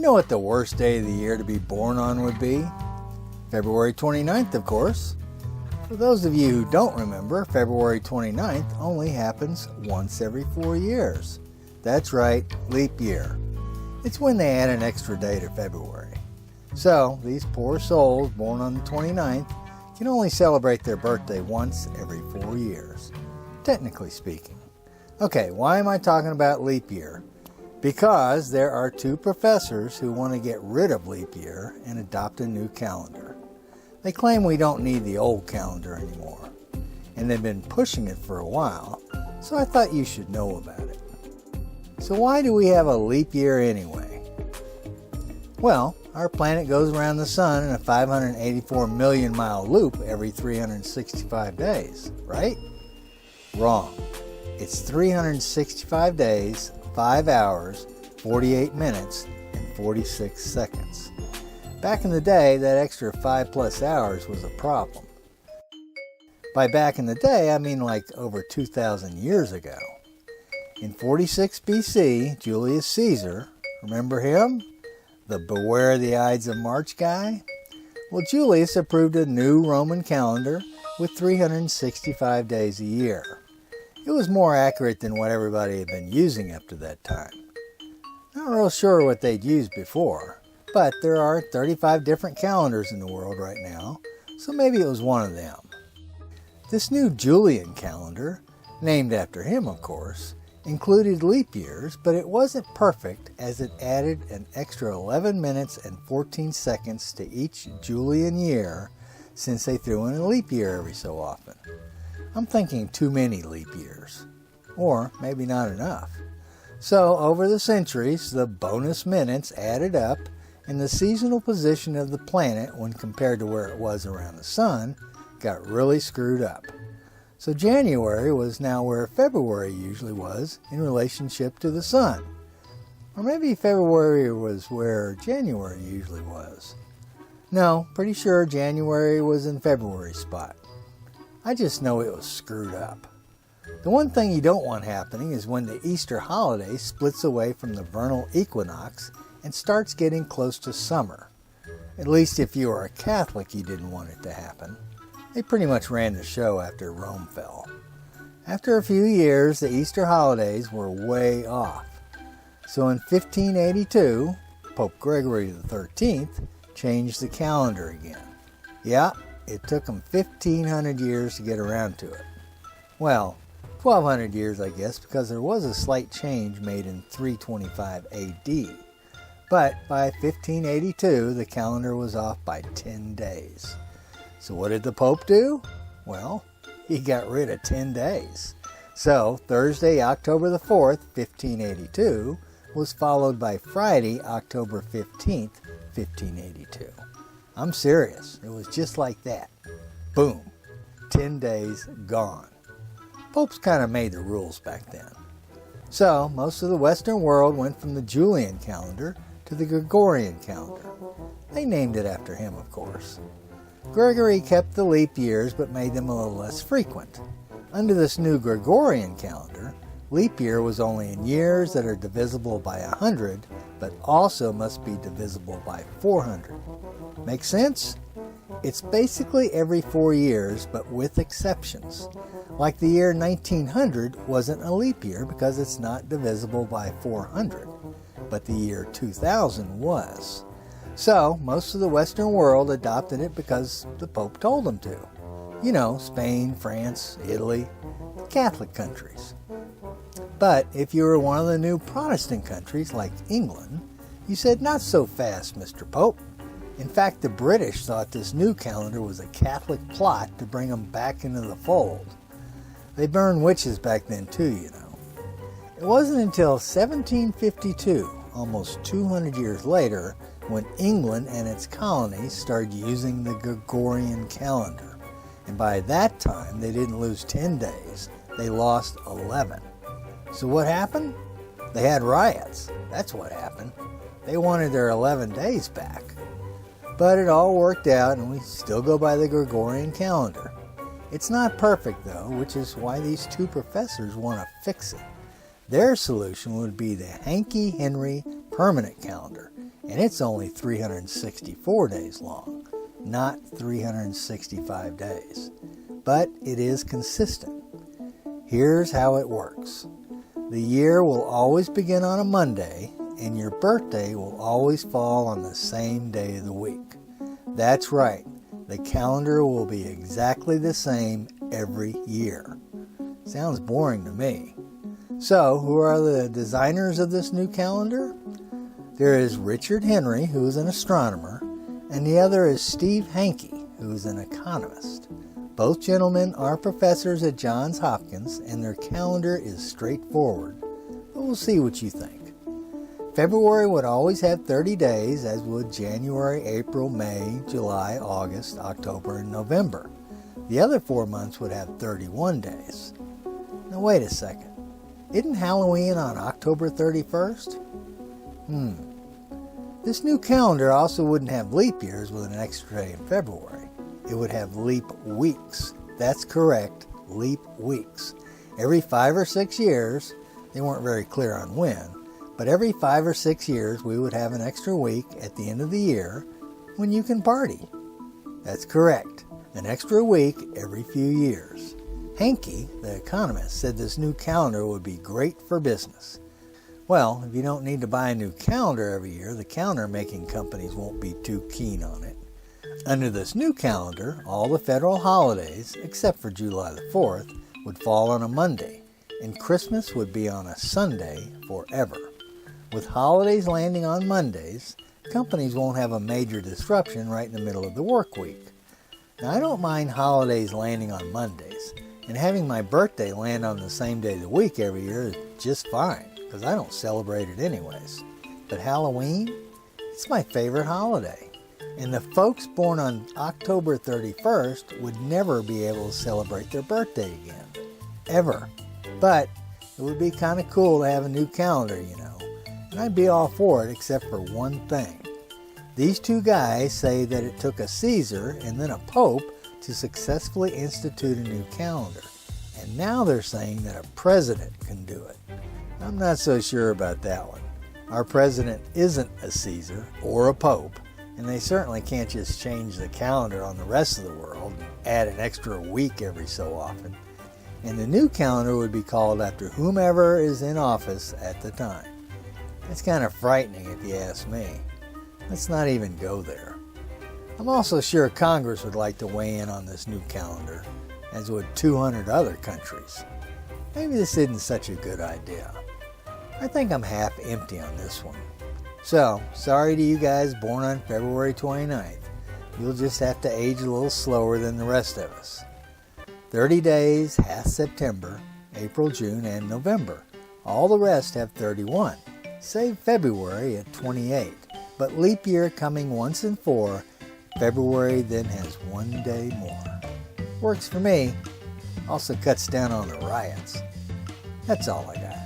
You know what the worst day of the year to be born on would be? February 29th, of course. For those of you who don't remember, February 29th only happens once every 4 years. That's right, leap year. It's when they add an extra day to February. So, these poor souls born on the 29th can only celebrate their birthday once every 4 years, technically speaking. Okay, why am I talking about leap year? Because there are two professors who want to get rid of leap year and adopt a new calendar. They claim we don't need the old calendar anymore, and they've been pushing it for a while, so I thought you should know about it. So why do we have a leap year anyway? Well, our planet goes around the sun in a 584 million mile loop every 365 days, right? Wrong. It's 365 days, 5 hours, 48 minutes, and 46 seconds. Back in the day, that extra 5+ hours was a problem. By back in the day, I mean like over 2,000 years ago. In 46 BC, Julius Caesar, remember him? The Beware the Ides of March guy? Well, Julius approved a new Roman calendar with 365 days a year. It was more accurate than what everybody had been using up to that time. Not real sure what they'd used before, but there are 35 different calendars in the world right now, so maybe it was one of them. This new Julian calendar, named after him of course, included leap years, but it wasn't perfect as it added an extra 11 minutes and 14 seconds to each Julian year since they threw in a leap year every so often. I'm thinking too many leap years, or maybe not enough. So over the centuries, the bonus minutes added up, and the seasonal position of the planet when compared to where it was around the sun got really screwed up. So January was now where February usually was in relationship to the sun. Or maybe February was where January usually was. No, pretty sure January was in February's spot. I just know it was screwed up. The one thing you don't want happening is when the Easter holiday splits away from the vernal equinox and starts getting close to summer. At least if you are a Catholic, you didn't want it to happen. They pretty much ran the show after Rome fell. After a few years, the Easter holidays were way off. So in 1582, Pope Gregory XIII changed the calendar again. Yeah, it took him 1,500 years to get around to it. Well, 1,200 years I guess, because there was a slight change made in 325 AD. But by 1582, the calendar was off by 10 days. So what did the Pope do? Well, he got rid of 10 days. So Thursday, October the 4th, 1582, was followed by Friday, October 15th, 1582. I'm serious. It was just like that. Boom. 10 days gone. Popes kind of made the rules back then. So most of the Western world went from the Julian calendar to the Gregorian calendar. They named it after him, of course. Gregory kept the leap years but made them a little less frequent. Under this new Gregorian calendar, leap year was only in years that are divisible by 100, but also must be divisible by 400. Make sense? It's basically every 4 years, but with exceptions. Like the year 1900 wasn't a leap year because it's not divisible by 400, but the year 2000 was. So, most of the Western world adopted it because the Pope told them to. You know, Spain, France, Italy, the Catholic countries. But if you were one of the new Protestant countries like England, you said, "Not so fast, Mr. Pope." In fact, the British thought this new calendar was a Catholic plot to bring them back into the fold. They burned witches back then too, you know. It wasn't until 1752, almost 200 years later, when England and its colonies started using the Gregorian calendar. And by that time, they didn't lose 10 days. They lost 11. So what happened? They had riots. That's what happened. They wanted their 11 days back. But it all worked out, and we still go by the Gregorian calendar. It's not perfect, though, which is why these two professors want to fix it. Their solution would be the Hanke Henry permanent calendar, and it's only 364 days long, not 365 days. But it is consistent. Here's how it works. The year will always begin on a Monday, and your birthday will always fall on the same day of the week. That's right, the calendar will be exactly the same every year. Sounds boring to me. So, who are the designers of this new calendar? There is Richard Henry, who is an astronomer, and the other is Steve Hanke, who is an economist. Both gentlemen are professors at Johns Hopkins, and their calendar is straightforward. But we'll see what you think. February would always have 30 days, as would January, April, May, July, August, October, and November. The other 4 months would have 31 days. Now wait a second. Isn't Halloween on October 31st? This new calendar also wouldn't have leap years with an extra day in February. It would have leap weeks. That's correct, leap weeks. Every 5 or 6 years, they weren't very clear on when, but every 5 or 6 years we would have an extra week at the end of the year when you can party. That's correct, an extra week every few years. Hanke, the economist, said this new calendar would be great for business. Well, if you don't need to buy a new calendar every year, the calendar making companies won't be too keen on it. Under this new calendar, all the federal holidays, except for July the 4th, would fall on a Monday, and Christmas would be on a Sunday forever. With holidays landing on Mondays, companies won't have a major disruption right in the middle of the work week. Now, I don't mind holidays landing on Mondays, and having my birthday land on the same day of the week every year is just fine, because I don't celebrate it anyways. But Halloween? It's my favorite holiday. And the folks born on October 31st would never be able to celebrate their birthday again. Ever. But it would be kind of cool to have a new calendar, you know. And I'd be all for it except for one thing. These two guys say that it took a Caesar and then a Pope to successfully institute a new calendar. And now they're saying that a president can do it. I'm not so sure about that one. Our president isn't a Caesar or a Pope, and they certainly can't just change the calendar on the rest of the world and add an extra week every so often. And the new calendar would be called after whomever is in office at the time. It's kind of frightening if you ask me. Let's not even go there. I'm also sure Congress would like to weigh in on this new calendar, as would 200 other countries. Maybe this isn't such a good idea. I think I'm half empty on this one. So, sorry to you guys born on February 29th. You'll just have to age a little slower than the rest of us. 30 days has September, April, June, and November. All the rest have 31. Save February at 28. But leap year coming once in 4, February then has 1 day more. Works for me. Also cuts down on the riots. That's all I got.